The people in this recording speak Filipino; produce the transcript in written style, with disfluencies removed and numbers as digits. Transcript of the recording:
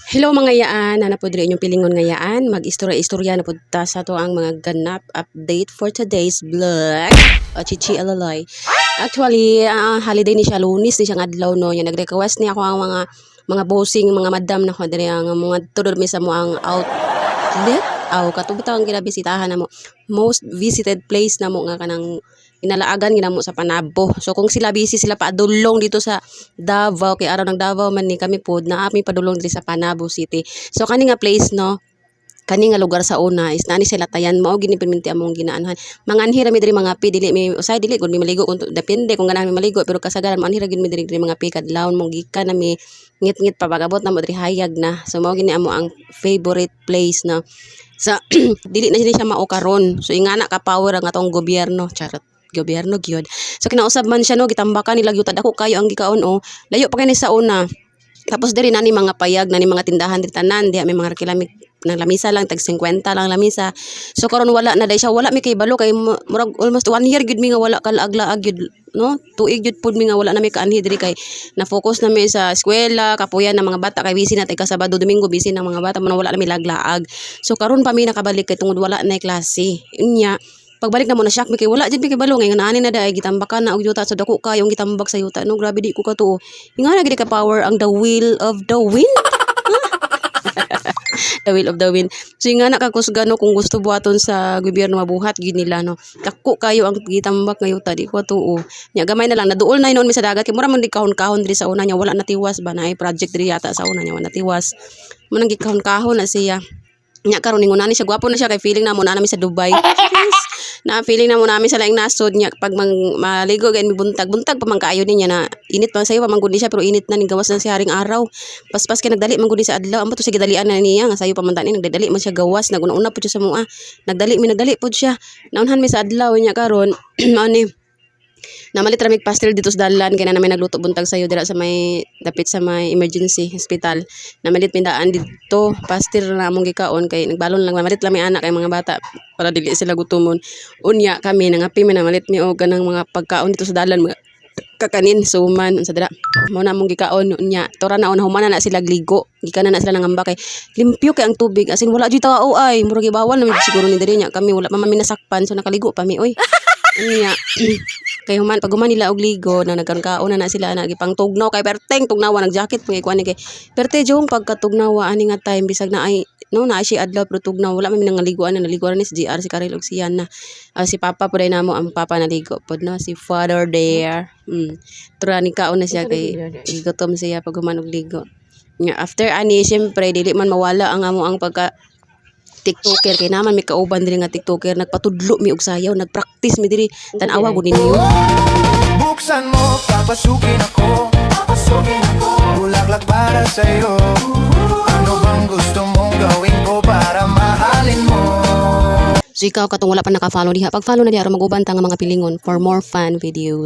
Hello mga yaan, na po inyong pilingon nga yaan, mag-istorya-istorya na po ta sa to ang mga ganap update for today's vlog. O chichi alalay. Actually, holiday ni siya, Lunis ni siya adlaw no. Yung nag-request niya ako ang mga bossing, mga madam na ko diri ang mga tudor mi sa mo ang outlet. Aw katubutaw ang ginabisitahan na mo. Most visited place na mo nga kanang inalaagan ginamo sa Panabo. So kung sila busy sila paadulong dito sa Davao kay araw ng Davao man ni kami pod na ami padulong diri sa Panabo City. So kani nga place no, kani nga lugar sa una is nani sila tayan mao gini perminti among ginaanuhan. Manganhira mi diri mga pi dili mi usay dili gud mi maligo kung depende kung ganahan mi maligo pero kasagaran manhira gid mi diri mga pi kadlawon mong gikan na mi ngit-ngit pabagabot na mo diri hayag na. So mao gini amo ang favorite place na sa dili na siya mao karon. So ingana ka power ang atong gobyerno charot gobyerno gyud. So kinausab man siya no gitambakan nila gyud ako kayo ang gikaon o layo pa kani sa una. Tapos diri nani mga payag nani mga tindahan diri tanan diha may mga kilamit ng lamisa lang tag 50 lang lamisa. So karon wala na dai siya wala mi kay balo kay murag almost 1 year gyud mi nga wala kalaag-laag gyud no tuig gyud pud mi nga wala na mi kaanhi diri kay na focus na mi sa eskwela kapuyan ng mga bata kay busy na tay Sabado Domingo busy ng mga bata man wala na mi laglaag. So karon pa mi nakabalik kay tungod wala na klase unya pagbalik na mo na shock mi kay wala jud mi kay balo ngay nga na daay gitambakan na og yuta so dako kayong gitambak sa yuta no grabe di ko katuo ingana gid ka power ang the wheel of the wind. The wheel of the wind. So ingana ka kusgano kung gusto buhaton sa gobyerno mabuhat gid nila no dako kayo ang gitambak nga yuta di ko katuo nya gamay na lang naduol na noon mi sa dagat kay mura man di kahon-kahon diri sa una nya wala natiwas ba na ay project diri yata sa una nya wala natiwas man ang gikahon-kahon na siya nya karon ningon na siya gwapo na siya kay feeling na mo na nami sa Dubai. Na feeling na mo namin sa laing nasod niya pag maligo gayon buntag-buntag pa man kaayo niya na init pa sayo pa man gud siya pero init na ning gawas na si haring araw paspas kay nagdali man gud sa adlaw amo to sige dalian na niya nga sayo pa man tani nagdali man siya gawas naguna-una pud siya sa mua nagdali pud siya naunhan mi sa adlaw niya karon mao ni namalit ramig pastel dito sa dalan kaya na namin nagluto buntag sayo dira sa may dapit sa may emergency hospital namalit pindaan dito pastel na among gikaon kay nagbalon lang namalit lang may anak kay mga bata para dili sila gutomon unya kami nangapi mi namalit mi og kanang mga pagkaon dito sa dalan mga kakanin suman unsa dira mao na among gikaon unya tora na humana na sila gligo gikan na sila nangamba kay limpyo kay ang tubig asin wala jud tao ay murag bawal na siguro ni diri nya kami wala pa man minasakpan so nakaligo pa mi oy unya kay human pag human nila og ligo na nagkaon na sila nagipang tugnaw kay perteng tugnawa nag jacket pag kuan kay perte jong pagkatugnawa ani nga time bisag na ay no na si adlaw pero tugnaw wala man nangaliguan na naliguan ni si GR si Karel og siyan na si papa pud ay namo ang papa naligo pod no si father there tura ni kaon na siya kay gutom siya pag human og ligo nya after ani syempre dili man mawala ang amo ang pagka TikToker kay naman may kauban diri nga TikToker nagpatudlo mi og sayaw nagpractice mi diri tan-awa gud ninyo buksan mo papasukin ako bulaklak para sa iyo ano bang gusto mong gawin ko para mahalin mo. So ikaw katong wala pa naka-follow diha pag-follow na diha aron mag-uban ta nga mga pilingon for more fun videos.